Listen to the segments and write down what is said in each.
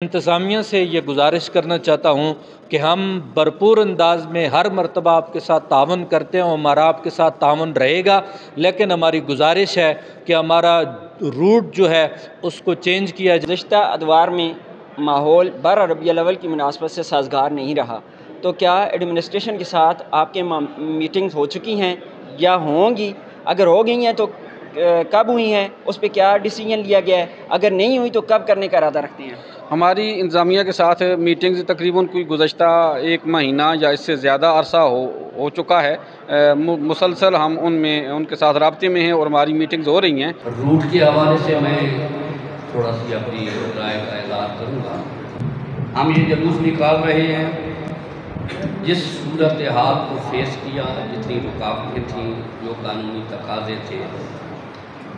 इंतज़ामिया से ये गुजारिश करना चाहता हूँ कि हम भरपूर अंदाज में हर मरतबा आपके साथ तावन करते हैं और हमारा आपके साथ तावन रहेगा, लेकिन हमारी गुजारिश है कि हमारा रूट जो है उसको चेंज किया जाए। गुज़श्ता अदवार में माहौल 12 रबीउल अव्वल की मुनासबत से साजगार नहीं रहा, तो क्या एडमिनिस्ट्रेशन के साथ आपके मीटिंग्स हो चुकी हैं या होंगी? अगर हो गई हैं तो कब हुई हैं, उस पर क्या डिसीजन लिया गया है? अगर नहीं हुई तो कब करने का इरादा रखते हैं? हमारी इंतज़ामिया के साथ मीटिंग्स तकरीबन कोई गुज़श्ता 1 महीना या इससे ज़्यादा अरसा हो चुका है। मुसलसल हम उनके साथ राब्ते में हैं और हमारी मीटिंग्स हो रही हैं। रूट के हवाले से मैं थोड़ा सी अपनी राय का इज़हार करूँगा। हम ये जुलूस निकाल रहे हैं, जिस सूरत हाल को फेस किया, जितनी रुकावटें थीं, जो कानूनी तकाज़े थे,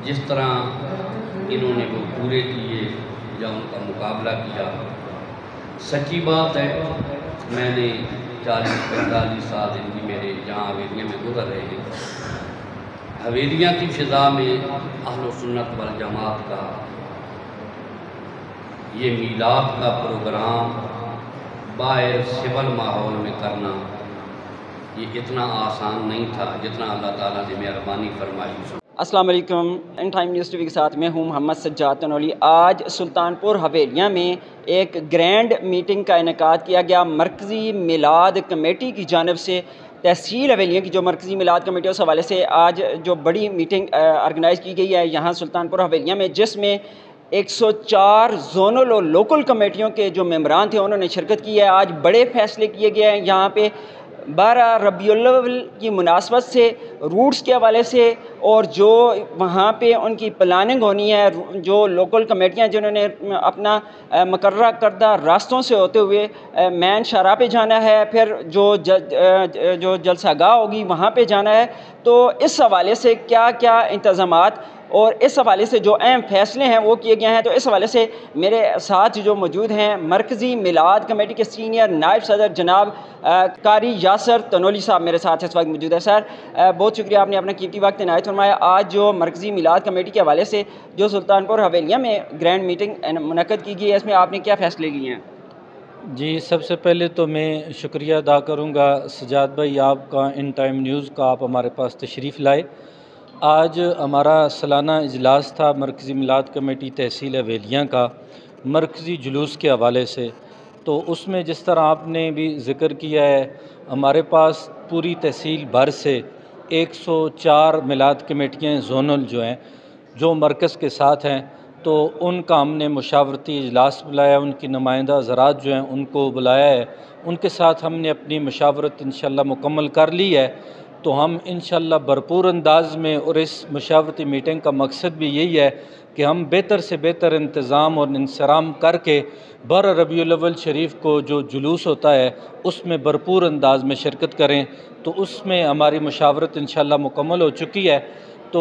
जिस तरह इन्होंने वो पूरे किए या उनका मुकाबला किया। सच्ची बात है, मैंने 40-45 साल जिंदगी मेरे यहाँ हवेलियाँ में गुजर रहे हैं। हवेलियाँ की फ़िज़ा में अहले सुन्नत वल जमात का ये मीलाद का प्रोग्राम बाहर सिविल माहौल में करना ये इतना आसान नहीं था जितना अल्लाह ताला ने मेहरबानी फरमाई। अस्सलाम वालेकुम, इन टाइम न्यूज़ टीवी के साथ मैं हूँ मोहम्मद सज्जाद तनोली। आज सुल्तानपुर हवेलियाँ में एक ग्रैंड मीटिंग का इनेकाद किया गया मरकज़ी मिलाद कमेटी की जानिब से। तहसील हवेलियाँ की जो मरकज़ी मिलाद कमेटी उस हवाले से आज जो बड़ी मीटिंग ऑर्गेनाइज़ की गई है यहाँ सुल्तानपुर हवेलियाँ में, जिसमें 104 जोनल और लोकल कमेटियों के जो मेंबरान थे उन्होंने शिरकत की है। आज बड़े फैसले किए गए हैं यहाँ पे 12 रबीउल अव्वल की मुनासबत से, रूट्स के हवाले से, और जो वहाँ पे उनकी प्लानिंग होनी है, जो लोकल कमेटियाँ जिन्होंने अपना मुकर्रर करदा रास्तों से होते हुए मैन शाहराह पे जाना है, फिर जो जलसागाह होगी वहाँ पे जाना है। तो इस हवाले से क्या क्या इंतज़ामात और इस हवाले से जो अहम फैसले हैं वो किए गए हैं, तो इस हवाले से मेरे साथ जो मौजूद हैं मरकज़ी मिलाद कमेटी के सीनियर नायब सदर जनाब कारी यासर तनोली साहब मेरे साथ इस वक्त मौजूद है। सर, बहुत शुक्रिया, आपने अपना कीमती वक्त इनायत फरमाया। आज जो मरकज़ी मिलाद कमेटी के हवाले से जो सुल्तानपुर हवेलियाँ में ग्रैंड मीटिंग मुनक़्क़द की गई है, इसमें आपने क्या फ़ैसले लिए हैं? जी, सबसे पहले तो मैं शुक्रिया अदा करूँगा सज्जाद भाई आपका, इन टाइम न्यूज़ का, आप हमारे पास तशरीफ़ लाए। आज हमारा सालाना इजलास था मरकज़ी मिलाद कमेटी तहसील हवेलियाँ का मरकज़ी जुलूस के हवाले से। तो उसमें जिस तरह आपने भी ज़िक्र किया है, हमारे पास पूरी तहसील भर से 104 मिलाद कमेटियाँ जोनल जो हैं, जो मरकज़ के साथ हैं, तो उनका हमने मुशावरती इजलास बुलाया, उनकी नुमाइंदा हज़रात जो हैं उनको बुलाया है, उनके साथ हमने अपनी मशावरत इंशाअल्लाह मुकम्मल कर ली है। तो हम इंशाअल्लाह भरपूर अंदाज में, और इस मशावरती मीटिंग का मकसद भी यही है कि हम बेहतर से बेहतर इंतज़ाम और इंसराम करके 12 रबीउल अव्वल शरीफ को जो जुलूस होता है उसमें भरपूर अंदाज में शिरकत करें। तो उसमें हमारी मशावरत इंशाअल्लाह मुकम्मल हो चुकी है। तो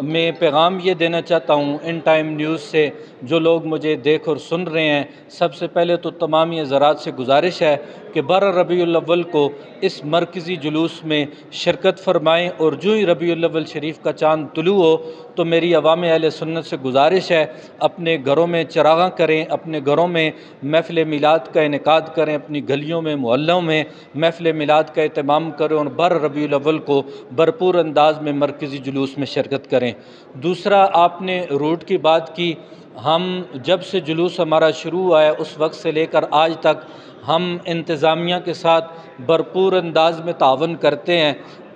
मैं पैगाम ये देना चाहता हूँ इन टाइम न्यूज़ से, जो लोग मुझे देख और सुन रहे हैं, सबसे पहले तो तमामी हज़रात से गुजारिश है कि 12 रबीउल अव्वल को इस मरकज़ी जुलूस में शिरकत फरमाएँ, और जो ही रबीउल अव्वल शरीफ का चाँद तुलू हो तो मेरी अवाम अहले सुन्नत से गुजारिश है अपने घरों में चरागां करें, अपने घरों में महफ़िल मिलाद का इनेकाद करें, अपनी गलियों में मोहल्लों में महफ़िल मिलाद का एहतमाम करें और 12 रबीउल अव्वल को भरपूर अंदाज में मरकज़ी जुलूस में शिरकत करें। दूसरा, आपने रूट की बात की। हम जब से जुलूस हमारा शुरू हुआ है उस वक्त से लेकर आज तक हम इंतज़ामिया के साथ भरपूर अंदाज में तावन करते हैं,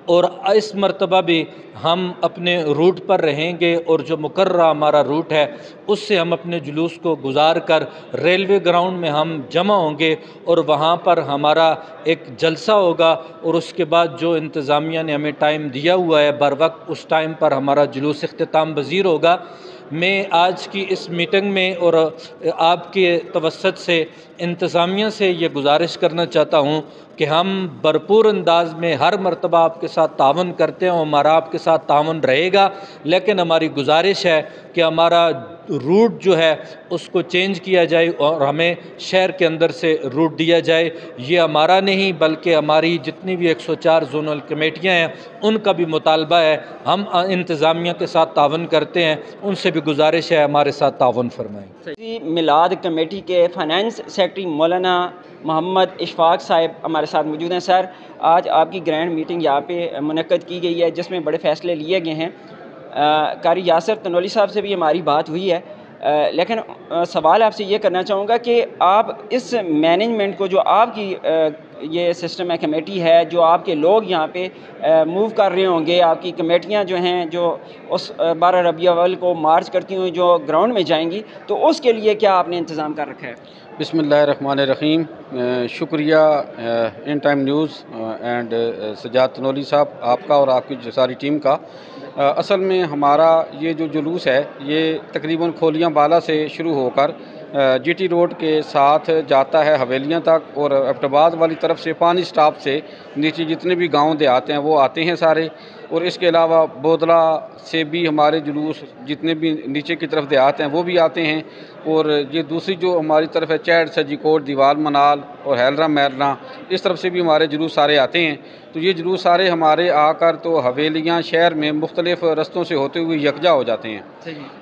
और इस मरतबा भी हम अपने रूट पर रहेंगे, और जो मुकर्रर हमारा रूट है उससे हम अपने जुलूस को गुजार कर रेलवे ग्राउंड में हम जमा होंगे, और वहाँ पर हमारा एक जलसा होगा, और उसके बाद जो इंतज़ामिया ने हमें टाइम दिया हुआ है बर वक्त, उस टाइम पर हमारा जुलूस इख्तिताम पज़ीर होगा। मैं आज की इस मीटिंग में और आपके तवस्सुत से इंतज़ामिया से ये गुजारिश करना चाहता हूँ कि हम भरपूर अंदाज में हर मरतबा आपके साथ तावन करते हैं और हमारा आपके साथ तावन रहेगा, लेकिन हमारी गुजारिश है कि हमारा रूट जो है उसको चेंज किया जाए और हमें शहर के अंदर से रूट दिया जाए। ये हमारा नहीं बल्कि हमारी जितनी भी 104 जोनल कमेटियाँ हैं उनका भी मुतालबा है। हम इंतज़ामिया के साथ तावन करते हैं, उनसे भी गुजारिश है हमारे साथ तावन फरमाएँ। मिलाद कमेटी के फाइनेंस सेक्रेटरी मौलाना मोहम्मद इशफाक साहब हमारे साथ मौजूद हैं। सर, आज आपकी ग्रैंड मीटिंग यहाँ पे मुनक्कद की गई है जिसमें बड़े फ़ैसले लिए गए हैं। कारी यासर तनोली साहब से भी हमारी बात हुई है, लेकिन सवाल आपसे ये करना चाहूँगा कि आप इस मैनेजमेंट को जो आपकी ये सिस्टम है, कमेटी है, जो आपके लोग यहाँ पे मूव कर रहे होंगे, आपकी कमेटियाँ जो हैं जो उस 12 रबीउल अव्वल को मार्च करती हुई जो ग्राउंड में जाएंगी, तो उसके लिए क्या आपने इंतज़ाम कर रखा है? बिस्मिल्लाहिर्रहमानिर्रहीम। शुक्रिया in time news and Sajjad Tanoli साहब, आपका और आपकी सारी टीम का। असल में हमारा ये जो जुलूस है ये तकरीबन खोलियाँ बाला से शुरू होकर जीटी रोड के साथ जाता है हवेलियाँ तक, और एबटाबाद वाली तरफ से पानी स्टॉप से नीचे जितने भी गांव देहात हैं वो आते हैं सारे। और इसके अलावा बोदला से भी हमारे जुलूस जितने भी नीचे की तरफ देहात हैं वो भी आते हैं। और ये दूसरी जो हमारी तरफ है चैड, सजीकोट, दीवाल मनाल और हैलरा मैरना, इस तरफ से भी हमारे जुलूस सारे आते हैं। तो ये जुलूस सारे हमारे आकर तो हवेलियाँ शहर में मुख्तलिफ रस्तों से होते हुए यकजा हो जाते हैं।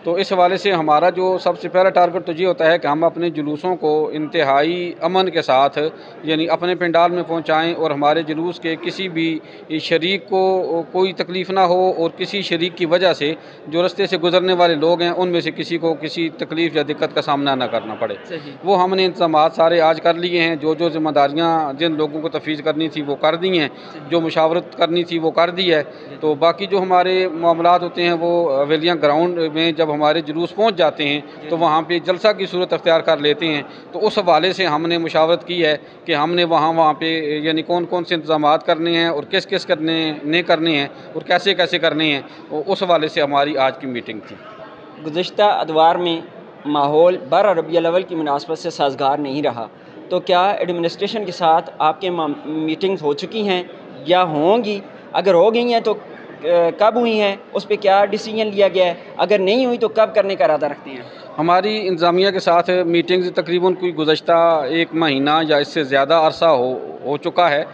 तो इस हवाले से हमारा जो सबसे पहला टारगेट तो ये होता है कि हम अपने जुलूसों को इंतहाई अमन के साथ यानी अपने पंडाल में पहुँचाएँ और हमारे जुलूस के किसी भी शरीक को कोई तकलीफ़ ना हो, और किसी शरीक की वजह से जो रस्ते से गुजरने वाले लोग हैं उनमें से किसी को किसी तकलीफ़ या दिक्कत का सामना ना करना पड़े। वो हमने इंतज़ाम सारे आज कर लिए हैं। जो जो ज़िम्मेदारियाँ जिन लोगों को तफवीज़ करनी थी वो कर दी हैं, जो मुशावरत करनी थी वो कर दी है। तो बाकी जो हमारे मामलात होते हैं वो हवेलियाँ ग्राउंड में जब हमारे जुलूस पहुँच जाते हैं तो वहाँ पे जलसा की सूरत अख्तियार कर लेते हैं। तो उस हवाले से हमने मुशावरत की है कि हमने वहाँ पे यानी कौन कौन से इंतज़ाम करने हैं और किस किस करने हैं और कैसे कैसे करने हैं, उस हवाले से हमारी आज की मीटिंग थी। गुज़िश्ता अदवार में माहौल 12 रबीउल अव्वल की मुनासबत से साजगार नहीं रहा, तो क्या एडमिनिस्ट्रेशन के साथ आपके मीटिंग्स हो चुकी हैं या होंगी? अगर हो गई हैं तो कब हुई हैं, उस पर क्या डिसीजन लिया गया है? अगर नहीं हुई तो कब करने का इरादा रखते हैं? हमारी इंतज़ामिया के साथ मीटिंग्स तकरीबन कोई गुज़श्ता 1 महीना या इससे ज़्यादा अरसा हो चुका है।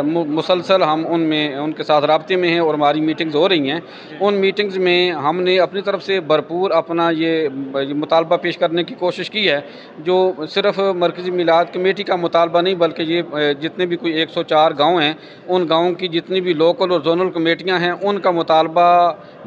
मुसलसल हम उनके साथ राब्ते में हैं और हमारी मीटिंग्स हो रही हैं। उन मीटिंग्स में हमने अपनी तरफ से भरपूर अपना ये मुतालबा पेश करने की कोशिश की है, जो सिर्फ़ मरकज़ी मिलाद कमेटी का मुतालबा नहीं बल्कि ये जितने भी कोई 104 गाँव हैं उन गाँव की जितनी भी लोकल और जोनल कमेटियाँ हैं उनका मुतालबा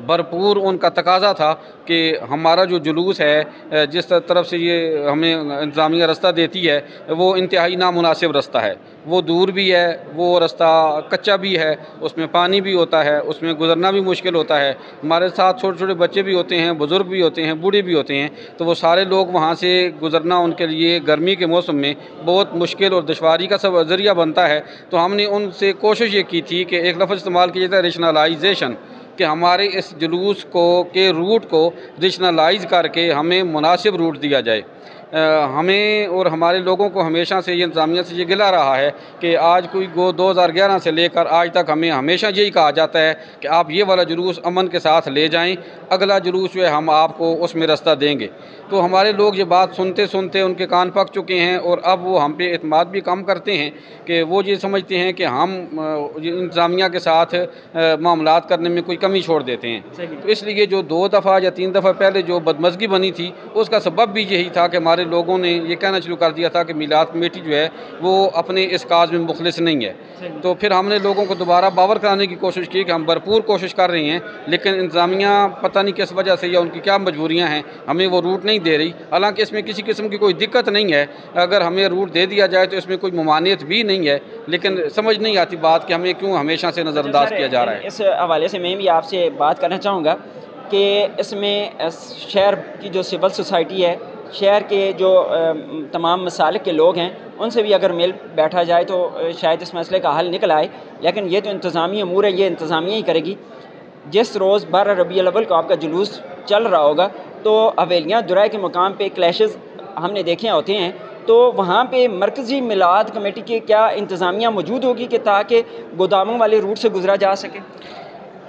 भरपूर उनका तकाज़ा था कि हमारा जो जुलूस है जिस तरफ से ये हमें इंतज़ामिया रास्ता देती है वो इंतहाई नामुनासिब रास्ता है। वो दूर भी है, वो रास्ता कच्चा भी है, उसमें पानी भी होता है, उसमें गुजरना भी मुश्किल होता है। हमारे साथ छोटे छोटे बच्चे भी होते हैं, बुज़ुर्ग भी होते हैं, बूढ़े भी होते हैं। तो वो सारे लोग वहाँ से गुजरना उनके लिए गर्मी के मौसम में बहुत मुश्किल और दुश्वारी का सब ज़रिया बनता है। तो हमने उनसे कोशिश ये की थी कि एक लफ्ज़ इस्तेमाल किया जाता है रेशनलाइजेशन, कि हमारे इस जुलूस के रूट को रेशनलाइज़ करके हमें मुनासिब रूट दिया जाए। हमें और हमारे लोगों को हमेशा से ये इंतज़ामिया से ये गिला रहा है कि आज कोई 2011 से लेकर आज तक हमें हमेशा यही कहा जाता है कि आप ये वाला जुलूस अमन के साथ ले जाएं, अगला जुलूस जो है हम आपको उसमें रास्ता देंगे। तो हमारे लोग ये बात सुनते सुनते उनके कान पक चुके हैं और अब वो हम पे एतमाद भी कम करते हैं कि वो ये समझते हैं कि हम इंतज़ामिया के साथ मामलात करने में कोई कमी छोड़ देते हैं। तो इसलिए जो 2 दफ़ा या 3 दफ़ा पहले जो बदमज़गी बनी थी उसका सबब भी यही था कि हमारे लोगों ने ये कहना शुरू कर दिया था कि मिलाद कमेटी जो है वो अपने इस काज में मुखलिस नहीं है। तो फिर हमने लोगों को दोबारा बावर कराने की कोशिश की कि हम भरपूर कोशिश कर रहे हैं, लेकिन इंतज़ामिया पता नहीं किस वजह से या उनकी क्या मजबूरियाँ हैं हमें वो रूट नहीं दे रही। हालांकि इसमें किसी किस्म की कोई दिक्कत नहीं है, अगर हमें रूट दे दिया जाए तो इसमें कोई ममानियत भी नहीं है, लेकिन समझ नहीं आती बात कि हमें क्यों हमेशा से नज़रअंदाज किया जा रहा है। इस हवाले से मैं भी आपसे बात करना चाहूँगा कि इसमें शहर की जो सिविल सोसाइटी है, शहर के जो तमाम मसालिक के लोग हैं उनसे भी अगर मिल बैठा जाए तो शायद इस मसले का हल निकल आए। लेकिन ये तो इंतज़ामी अमूर है, ये इंतज़ामिया ही करेगी। जिस रोज़ 12 रबीउल अव्वल को आपका जुलूस चल रहा होगा तो हवेलियाँ दुराए के मुकाम पे क्लैशेस हमने देखे होते हैं, तो वहाँ पे मरकज़ी मिलाद कमेटी के क्या इंतज़ामिया मौजूद होगी कि ताकि गोदामों वाले रूट से गुजरा जा सके?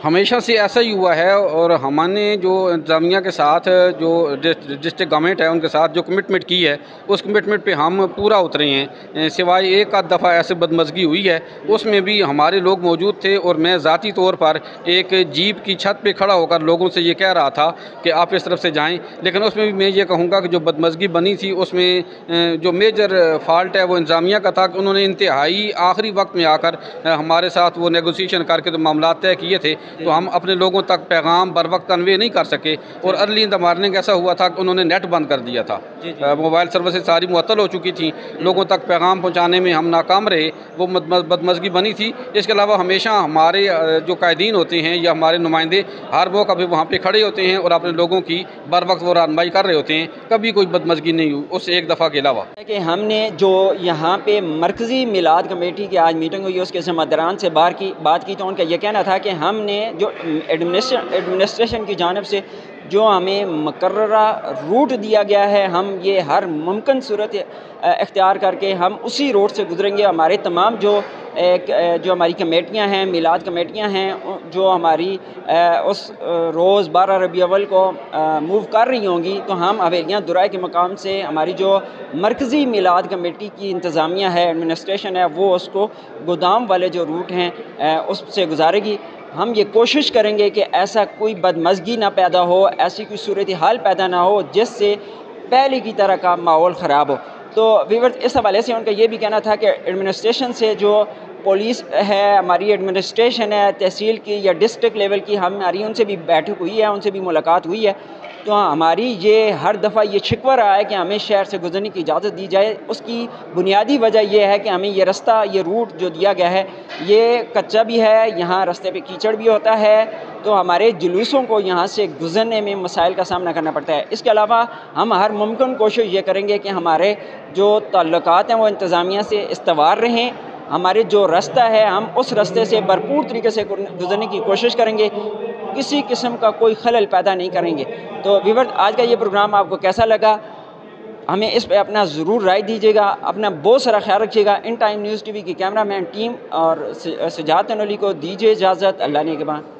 हमेशा से ऐसा ही हुआ है और हमने जो इंतज़ामिया के साथ जो डिस्ट्रिक्ट गवर्नमेंट है उनके साथ जो कमिटमेंट की है उस कमिटमेंट पे हम पूरा उतरे हैं। सिवाय एक आध दफ़ा ऐसे बदमज़गी हुई है, उसमें भी हमारे लोग मौजूद थे और मैं ज़ाती तौर पर एक जीप की छत पे खड़ा होकर लोगों से ये कह रहा था कि आप इस तरफ से जाएँ। लेकिन उसमें भी मैं ये कहूँगा कि जो बदमज़गी बनी थी उसमें जो मेजर फॉल्ट है वो इंतज़ामिया का था कि उन्होंने इंतहाई आखिरी वक्त में आकर हमारे साथ वो नेगोशिएशन करके तो मामला तय किए थे, तो हम अपने लोगों तक पैगाम बर वक्त कन्वे नहीं कर सके। और अर्ली इन द मॉर्निंग ऐसा हुआ था कि उन्होंने नेट बंद कर दिया था, मोबाइल सर्विसेज सारी मुअत्तल हो चुकी थी, लोगों तक पैगाम पहुंचाने में हम नाकाम रहे, वो बदमज़गी बनी थी। इसके अलावा हमेशा हमारे जो कायदीन होते हैं या हमारे नुमाइंदे हर मौका पे वहाँ पे खड़े होते हैं और अपने लोगों की बर वक्त वो रहनुमाई कर रहे होते हैं, कभी कोई बदमज़गी नहीं हुई उस एक दफ़ा के अलावा। कि हमने जो यहाँ पे मरकज़ी मिलाद कमेटी की आज मीटिंग हुई उसके समदरान से बात की तो उनका यह कहना था कि हमने जो एडमिनिस्ट्रेशन की जानिब से जो हमें मुकर्ररा रूट दिया गया है, हम ये हर मुमकिन सूरत इख्तियार करके हम उसी रोड से गुजरेंगे। हमारे तमाम जो हमारी कमेटियां हैं, मिलाद कमेटियां हैं, जो हमारी उस रोज़ 12 रबी अव्वल को मूव कर रही होंगी, तो हम हवेलियाँ दुराए के मकाम से हमारी जो मरकज़ी मिलाद कमेटी की इंतज़ामिया है, एडमिनिस्ट्रेशन है, वो उसको गोदाम वाले जो रूट हैं उससे गुजारेगी। हम ये कोशिश करेंगे कि ऐसा कोई बदमज़गी ना पैदा हो, ऐसी कोई सूरत हाल पैदा ना हो जिससे पहले की तरह का माहौल ख़राब हो। तो व्यूअर्स, इस हवाले से उनका ये भी कहना था कि एडमिनिस्ट्रेशन से जो पुलिस है, हमारी एडमिनिस्ट्रेशन है तहसील की या डिस्ट्रिक्ट लेवल की, हमारी उनसे भी बैठक हुई है, उनसे भी मुलाकात हुई है। तो हमारी ये हर दफ़ा ये शिकवा रहा है कि हमें शहर से गुजरने की इजाज़त दी जाए। उसकी बुनियादी वजह यह है कि हमें ये रास्ता, ये रूट जो दिया गया है ये कच्चा भी है, यहाँ रास्ते पे कीचड़ भी होता है, तो हमारे जुलूसों को यहाँ से गुजरने में मसाइल का सामना करना पड़ता है। इसके अलावा हम हर मुमकिन कोशिश ये करेंगे कि हमारे जो ताल्लुकात हैं वो इंतज़ामिया से इस्तवार रहें। हमारे जो रास्ता है हम उस रास्ते से भरपूर तरीके से गुजरने की कोशिश करेंगे, किसी किस्म का कोई खलल पैदा नहीं करेंगे। तो व्यूअर्स, आज का ये प्रोग्राम आपको कैसा लगा, हमें इस पे अपना ज़रूर राय दीजिएगा। अपना बहुत सारा ख्याल रखिएगा। इन टाइम न्यूज़ टीवी की कैमरामैन टीम और सजात अली को दीजिए इजाज़त। अल्लाह ने के बाद।